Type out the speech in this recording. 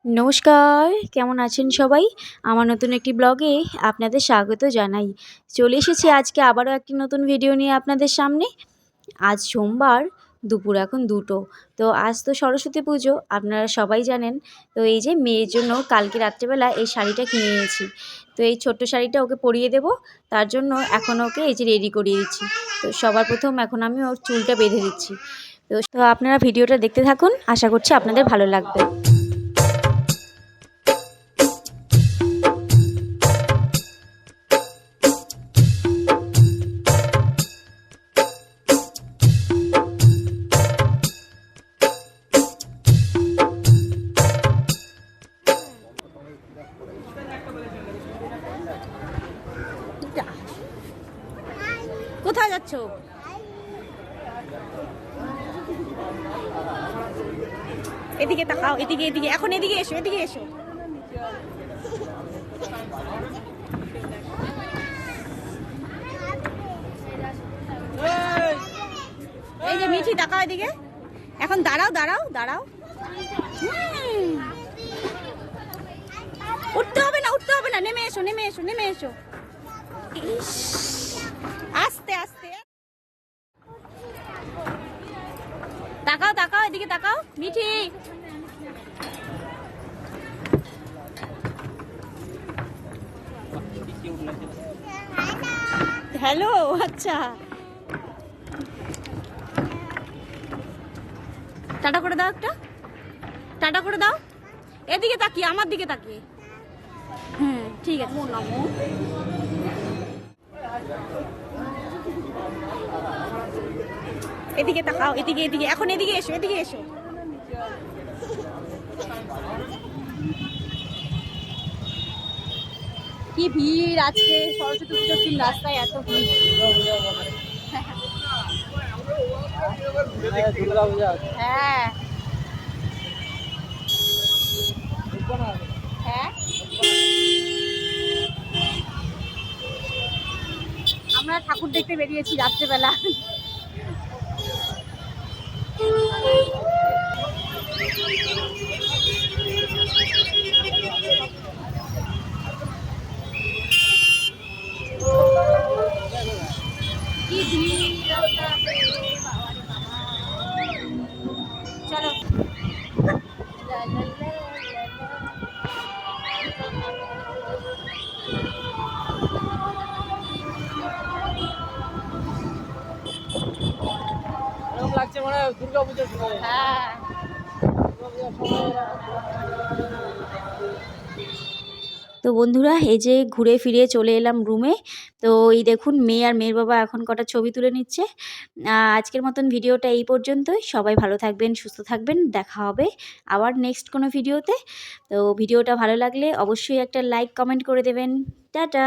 নমস্কার, কেমন আছেন সবাই? আমার নতুন একটি ব্লগে আপনাদের স্বাগত জানাই। চলে এসেছি আজকে আবারও একটি নতুন ভিডিও নিয়ে আপনাদের সামনে। আজ সোমবার, দুপুর এখন 2টো। তো আজ তো সরস্বতী পুজো, আপনারা সবাই জানেন। তো এই যে মেয়ের জন্য কালকে রাত্রেবেলা এই শাড়িটা কিনে এনেছি। তো এই ছোট্ট শাড়িটা ওকে পরিয়ে দেবো, তার জন্য এখন ওকে এই যে রেডি করিয়ে দিচ্ছি। তো সবার প্রথম এখন আমি ওর চুলটা বেঁধে দিচ্ছি। তো আপনারা ভিডিওটা দেখতে থাকুন, আশা করছি আপনাদের ভালো লাগবে। কোথায় যাচ্ছ? এদিকে তাকাও, এদিকে এদিকে, এখন এদিকে এসো, এদিকে এসো। এই যে মিঠি, তাকাও এদিকে। এখন দাঁড়াও দাঁড়াও দাঁড়াও। উঠতে হবে না, উঠতে হবে না, নেমে এসো, নেমে এসো, নেমে এসো। আস্তে আস্তে তাকাও, তাকাও এদিকে, তাকাও মিঠি। হ্যালো, আচ্ছা টাটা করে দাও, একটা টাটা করে দাও। এদিকে তাকিয়ে, আমার দিকে তাকিয়ে। হ্যাঁ ঠিক আছে। এদিকে তাকাও, এদিকে এদিকে, এখন এদিকে এসো, এদিকে এসো। কি ভিড় আজকে সরস্বতী পুজোর দিন, রাস্তায় এত ভিড়। হ্যাঁ হ্যাঁ, আমরা ঠাকুর দেখতে বেরিয়েছি রাত্রেবেলা। কি ভিড় রাস্তাতে, চলো। লাগছে মনে হয় দুর্গা পুজোর সময়। হ্যাঁ, তো বন্ধুরা এই যে ঘুরে ফিরে চলে এলাম রুমে। তো এই দেখুন মেয়ে আর মেয়ের বাবা এখন কটা ছবি তুলে নিচ্ছে। আজকের মতন ভিডিওটা এই পর্যন্তই। সবাই ভালো থাকবেন, সুস্থ থাকবেন, দেখা হবে আবার নেক্সট কোনো ভিডিওতে। তো ভিডিওটা ভালো লাগলে অবশ্যই একটা লাইক কমেন্ট করে দেবেন। টাটা।